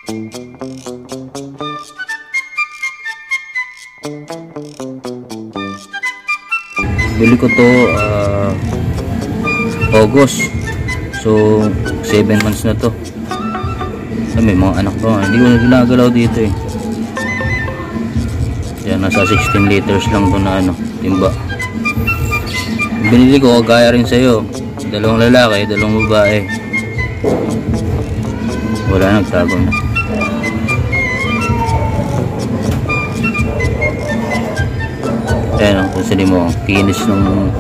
Bili ko to August, so 7 months na to. May mga anak ko, hindi ko na ginagalaw dito eh. Yan, nasa 16 liters lang to na timba. Binili ko kagaya rin sa'yo, 2 lalaki, 2 babae. Wala, nagtago na. Ayan, kung sali mo, kinis ng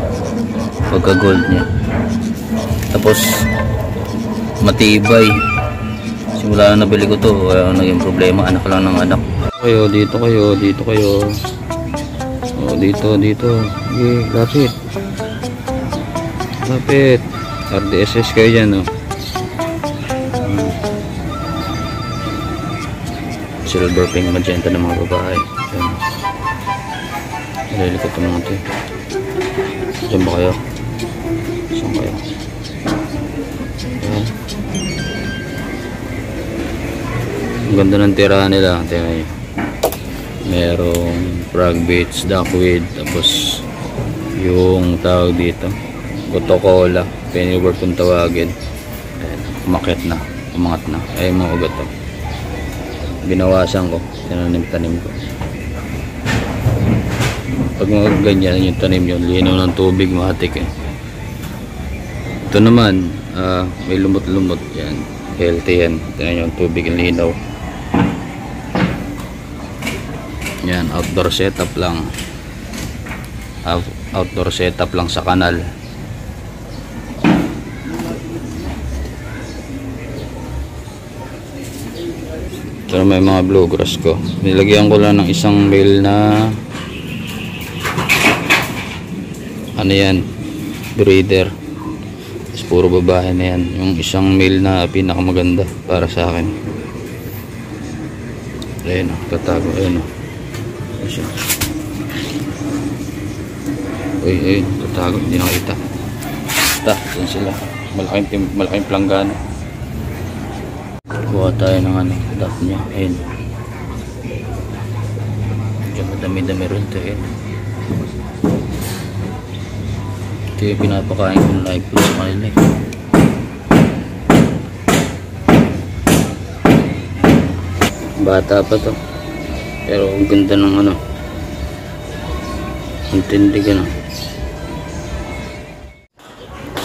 pagka-gold niya. Tapos matibay. Simula na nabili ko to, wala naging problema, anak lang ng anak. Dito kayo. Oh, dito. Okay, lapit. RDSS kayo dyan, oh. Silver, pink, magenta ng mga babae. Ayan. Nalilikot ko naman ito. Diyan ba kayo? Saan kayo? Ayan. Ang ganda ng tirahan nila. Tingnan nyo. Merong frog bits, duckweed, tapos yung tawag dito Coca-Cola, pennyworth kung tawagin. Ayan, umakyat na, umangat na. Ay, mga ugat to. Binawasan ko, tinanim ko. Pag mga ganyan yung tanim yun, linaw ng tubig, mahatik eh. Ito naman, may lumot-lumot yan, healthy yan. Tingnan yung tubig, yung linaw. Yan, outdoor setup lang. Outdoor setup lang sa kanal. Pero may mga bluegrass ko. Nilagyan ko lang ng isang male na yan, breeder. Tapos puro babae na yan. Yung isang male na pinakamaganda para sa akin. Ayun o, tatago. Ayun o. Uy, tatago. Hindi nakita. Basta, yan sila. Malaking planggana. Kuha tayo ng dot niya. Ayun. Diyan madami-dami rin ito. Ayun. Ito yung pinapakain ko ng live food sa kanila eh. Bata pa to, pero ang ganda ng intindi ka na.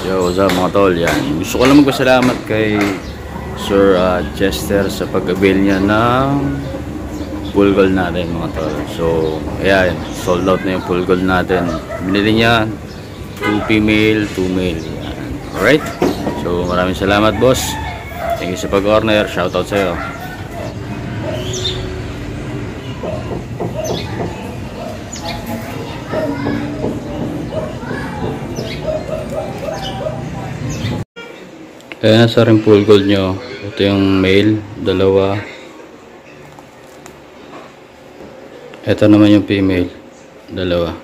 Yo, what's up mga tol? Yan, gusto ko lang magpasalamat kay Sir Chester sa pag-avail niya ng full gold natin mga tol. So ayan, sold out na yung full gold natin. Binili niya 2 female, 2 male. Yan. Alright, so maraming salamat boss. Thank you sa pag-order. Shoutout sa'yo. Ayan, nasa rin full gold nyo. Ito yung male, 2. Ito naman yung female, 2.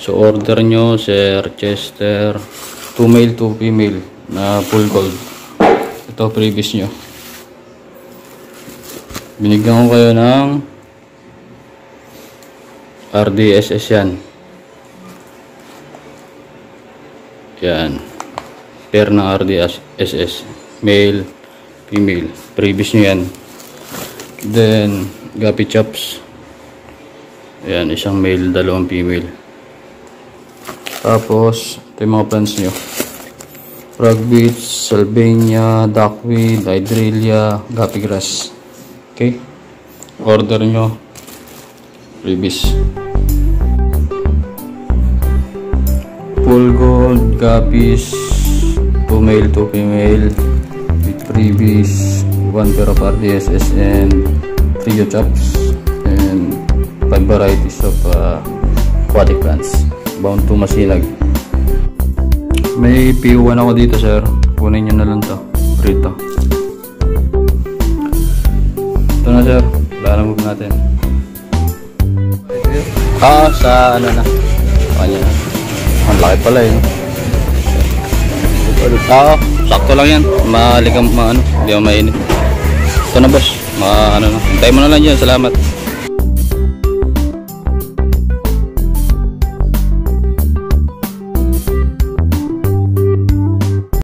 So order nyo Sir Chester 2 male, 2 female na full gold. Ito previous nyo. Binigyan ko kayo ng RDSS yan. Yan. Pair ng RDSS. Male, female. Previous nyo yan. Then, Guppy Chops. Ayan, isang male, 2 female. Tapos, ito yung mga plants nyo. Frog beets, Salvania, duckweed, hydrelia, guppy grass. Okay? Order nyo. Previous. Full gold, guppies, 2 male, 2 female, with previous, 1 pair of RDSS and 3 chops, and 5 varieties of aquatic plants. Bound to Masinag. May PO1 ako dito sir. Kunin nyo na lang to. Rito. Ito na sir. Lalamove natin. Sa ano na. Kanya na. Ang laki pala yun. Sakto lang yan. Malikam, hindi mo mainit. Ito na boss, ano na. Hintay mo na lang dyan. Salamat.